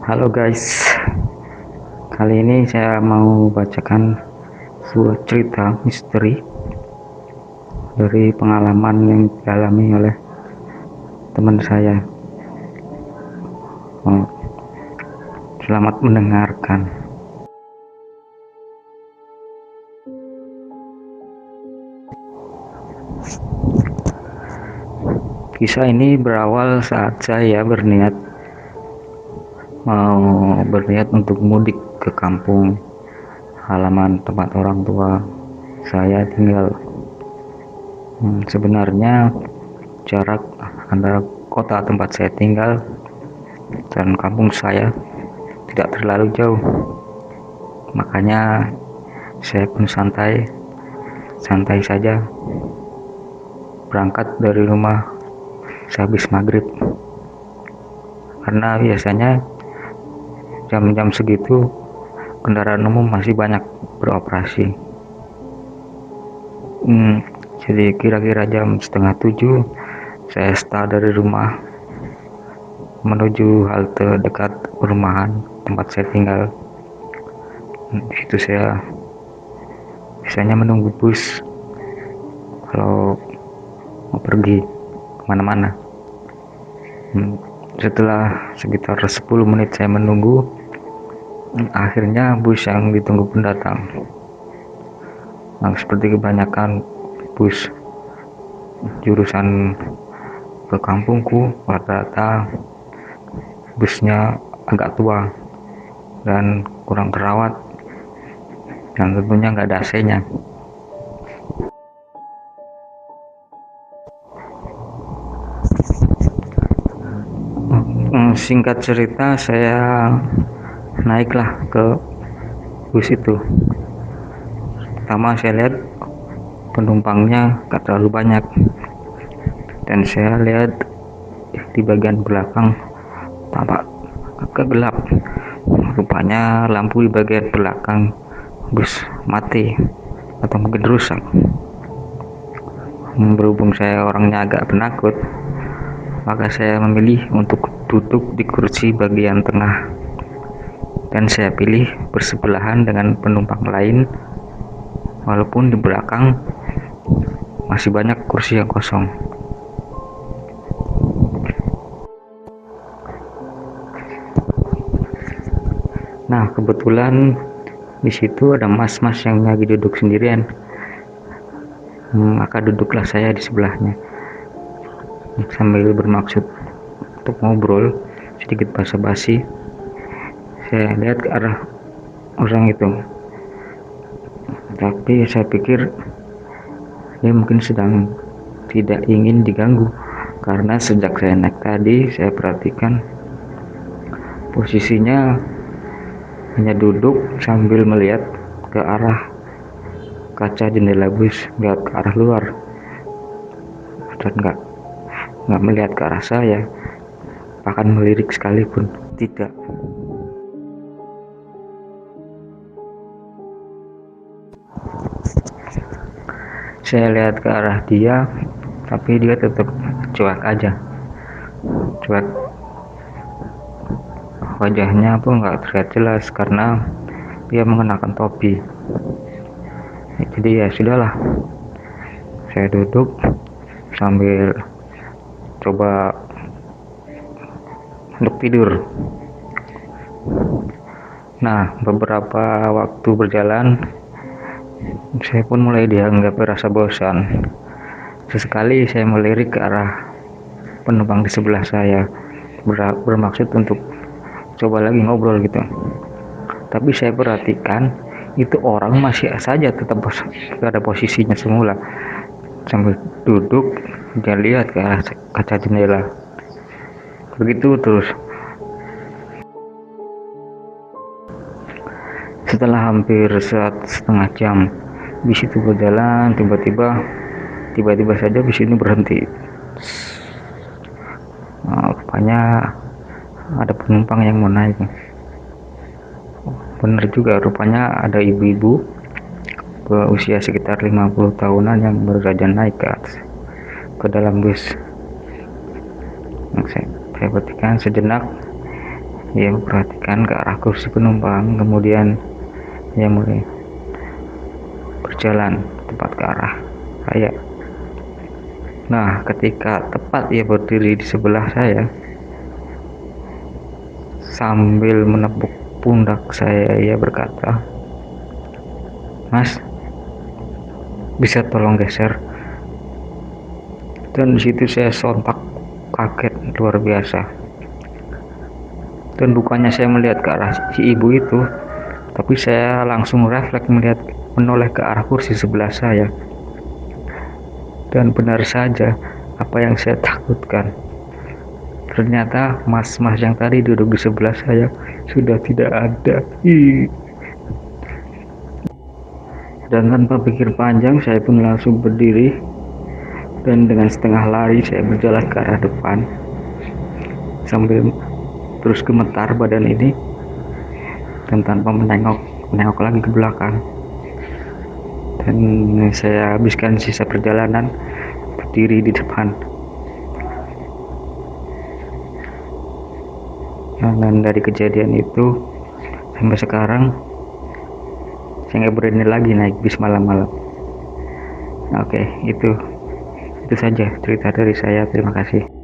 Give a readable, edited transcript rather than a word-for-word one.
Halo guys, kali ini saya mau bacakan sebuah cerita misteri dari pengalaman yang dialami oleh teman saya. Oh, selamat mendengarkan. Kisah ini berawal saat saya berniat untuk mudik ke kampung halaman tempat orang tua saya tinggal. Sebenarnya jarak antara kota tempat saya tinggal dan kampung saya tidak terlalu jauh, makanya saya pun santai saja berangkat dari rumah sehabis maghrib, karena biasanya jam-jam segitu kendaraan umum masih banyak beroperasi. Jadi kira-kira jam setengah 7 saya start dari rumah menuju halte dekat perumahan tempat saya tinggal. Di situ saya biasanya menunggu bus kalau mau pergi kemana-mana. Setelah sekitar 10 menit saya menunggu, akhirnya bus yang ditunggu pun datang. Seperti kebanyakan bus jurusan ke kampungku, rata-rata busnya agak tua dan kurang terawat, dan tentunya nggak ada AC-nya. Singkat cerita, saya naiklah ke bus itu. Pertama saya lihat penumpangnya gak terlalu banyak, dan saya lihat di bagian belakang tampak agak gelap. Rupanya lampu di bagian belakang bus mati atau mungkin rusak. Berhubung saya orangnya agak penakut, maka saya memilih untuk duduk di kursi bagian tengah, dan saya pilih bersebelahan dengan penumpang lain, walaupun di belakang masih banyak kursi yang kosong. Nah, kebetulan di situ ada mas-mas yang lagi duduk sendirian. Maka duduklah saya di sebelahnya sambil bermaksud untuk ngobrol sedikit basa-basi. Saya lihat ke arah orang itu, tapi saya pikir dia mungkin sedang tidak ingin diganggu, karena sejak saya naik tadi saya perhatikan posisinya hanya duduk sambil melihat ke arah kaca jendela bus, nggak ke arah luar, dan nggak melihat ke arah saya, bahkan melirik sekalipun tidak. Saya lihat ke arah dia, tapi dia tetap cuek aja, cuek. Wajahnya pun nggak terlihat jelas karena dia mengenakan topi. Jadi ya sudahlah, saya duduk sambil coba untuk tidur. Nah, beberapa waktu berjalan, saya pun mulai dianggap rasa bosan. Sesekali saya melirik ke arah penumpang di sebelah saya, bermaksud untuk coba lagi ngobrol gitu. Tapi saya perhatikan itu orang masih saja tetap pada posisinya semula, sambil duduk dia lihat ke arah kaca jendela. Begitu terus. Setelah hampir setengah jam bis itu berjalan, tiba-tiba saja bis ini berhenti. Rupanya ada penumpang yang mau naik. Benar juga, rupanya ada ibu-ibu berusia sekitar 50 tahunan yang baru saja naik ke dalam bus. Saya perhatikan sejenak, ia memperhatikan ke arah kursi penumpang, kemudian ia mulai berjalan tepat ke arah saya. Nah, ketika tepat ia berdiri di sebelah saya sambil menepuk pundak saya, ia berkata, "Mas, bisa tolong geser?" Dan di situ saya sontak kaget luar biasa. Dan bukannya saya melihat ke arah si ibu itu, tapi saya langsung refleks menoleh ke arah kursi sebelah saya. Dan benar saja apa yang saya takutkan. Ternyata mas-mas yang tadi duduk di sebelah saya sudah tidak ada. Dan tanpa pikir panjang, saya pun langsung berdiri dan dengan setengah lari saya berjalan ke arah depan sambil terus gemetar badan ini dan tanpa menengok lagi ke belakang. Dan saya habiskan sisa perjalanan berdiri di depan. Dan dari kejadian itu sampai sekarang saya nggak berani lagi naik bis malam-malam. Oke, itu saja cerita dari saya. Terima kasih.